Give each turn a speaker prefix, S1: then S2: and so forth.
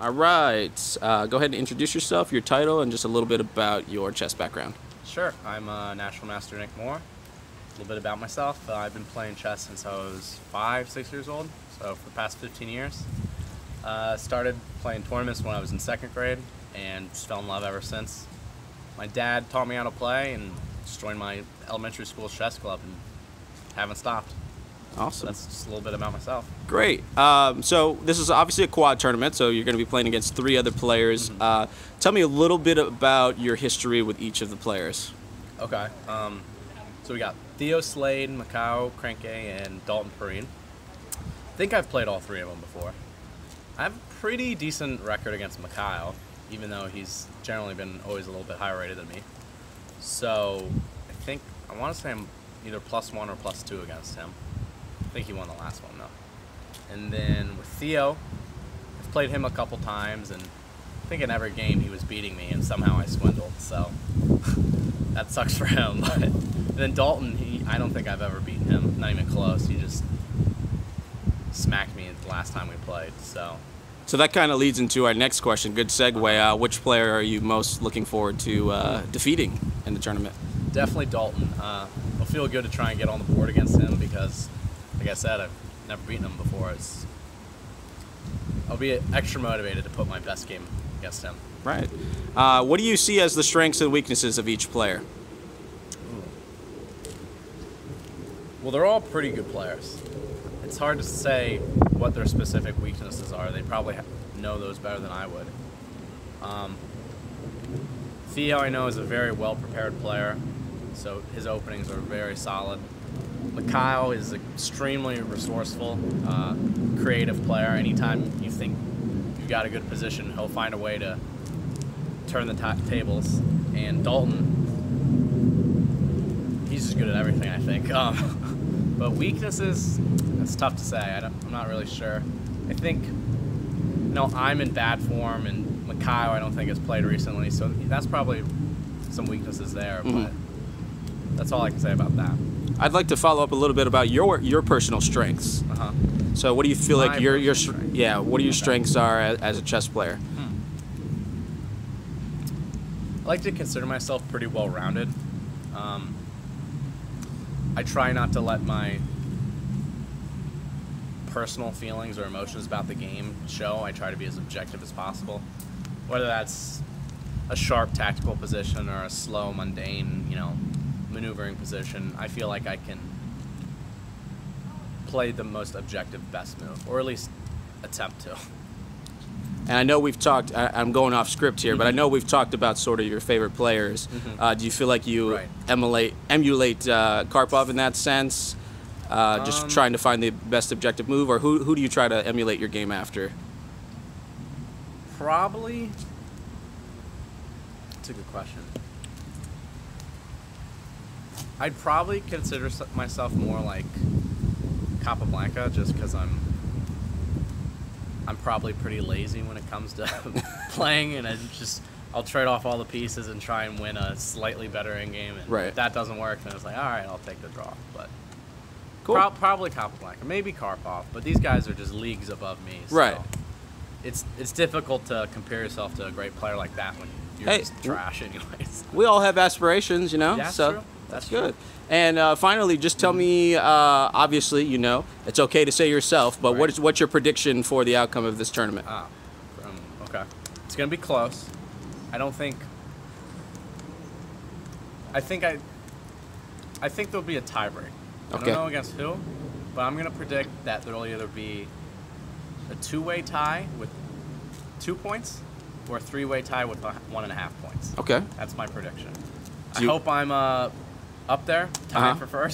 S1: All right. Go ahead and introduce yourself, your title, and just a little bit about your chess background.
S2: Sure. I'm National Master Nick Moore. A little bit about myself. I've been playing chess since I was 5, 6 years old, so for the past 15 years. Started playing tournaments when I was in 2nd grade and just fell in love ever since. My dad taught me how to play and just joined my elementary school chess club and haven't stopped.
S1: Awesome.
S2: So that's just a little bit about myself.
S1: Great. So this is obviously a quad tournament, so you're going to be playing against 3 other players.
S2: Mm-hmm.
S1: Tell me a little bit about your history with each of the players.
S2: Okay. So we got Theo Slade, Mikhail Krenke, and Dalton Perrine. I think I've played all 3 of them before. I have a pretty decent record against Mikhail, even though he's generally been always a little bit higher rated than me. So I want to say I'm either +1 or +2 against him. I think he won the last one, though. And then with Theo, I've played him a couple times, and I think in every game he was beating me, and somehow I swindled, so that sucks for him. But and then Dalton, I don't think I've ever beaten him, not even close. He just smacked me the last time we played, so.
S1: So that kind of leads into our next question. Good segue. Which player are you most looking forward to defeating in the tournament?
S2: Definitely Dalton. It'll feel good to try and get on the board against him because, like I said, I've never beaten him before. I'll be extra motivated to put my best game against him.
S1: Right. What do you see as the strengths and weaknesses of each player?
S2: Well, they're all pretty good players. It's hard to say what their specific weaknesses are. They probably know those better than I would. Theo, I know, is a very well-prepared player, so his openings are very solid. Mikhail is an extremely resourceful, creative player. Anytime you think you've got a good position, he'll find a way to turn the tables. And Dalton, he's just good at everything, I think. But weaknesses, it's tough to say. I'm not really sure. I think, I'm in bad form, and Mikhail I don't think has played recently, so that's probably some weaknesses there.
S1: Mm-hmm.
S2: But that's all I can say about that.
S1: I'd like to follow up a little bit about your personal strengths.
S2: Uh-huh.
S1: So what do you feel like what are your
S2: Okay.
S1: strengths are as a chess player?
S2: I like to consider myself pretty well-rounded. I try not to let my personal feelings or emotions about the game show. I try to be as objective as possible, whether that's a sharp tactical position or a slow, mundane, maneuvering position. I feel like I can play the most objective, best move, or at least attempt to.
S1: And I know we've talked, I'm going off script here, but I know we've talked about sort of your favorite players. Do you feel like you
S2: Right.
S1: emulate Karpov in that sense? Just trying to find the best objective move, or who do you try to emulate your game after?
S2: Probably. That's a good question. I'd probably consider myself more like Capablanca, just because I'm probably pretty lazy when it comes to playing, and I'll trade off all the pieces and try and win a slightly better endgame. And
S1: Right.
S2: if that doesn't work, then it's like, all right, I'll take the draw. But
S1: Cool.
S2: probably Capablanca, maybe Karpov, but these guys are just leagues above me. So
S1: Right.
S2: It's difficult to compare yourself to a great player like that when you're just trash anyways.
S1: We all have aspirations,
S2: Yeah, that's
S1: so
S2: true.
S1: that's good. And finally, just tell me, obviously, it's okay to say yourself, but
S2: Right.
S1: what's your prediction for the outcome of this tournament?
S2: Okay. It's going to be close. I think there'll be a tiebreak. I
S1: Okay.
S2: don't know against who, but I'm going to predict that there'll either be a 2-way tie with 2 points or a 3-way tie with 1.5 points.
S1: Okay.
S2: That's my prediction. I
S1: you-
S2: hope I'm up there, tied for first.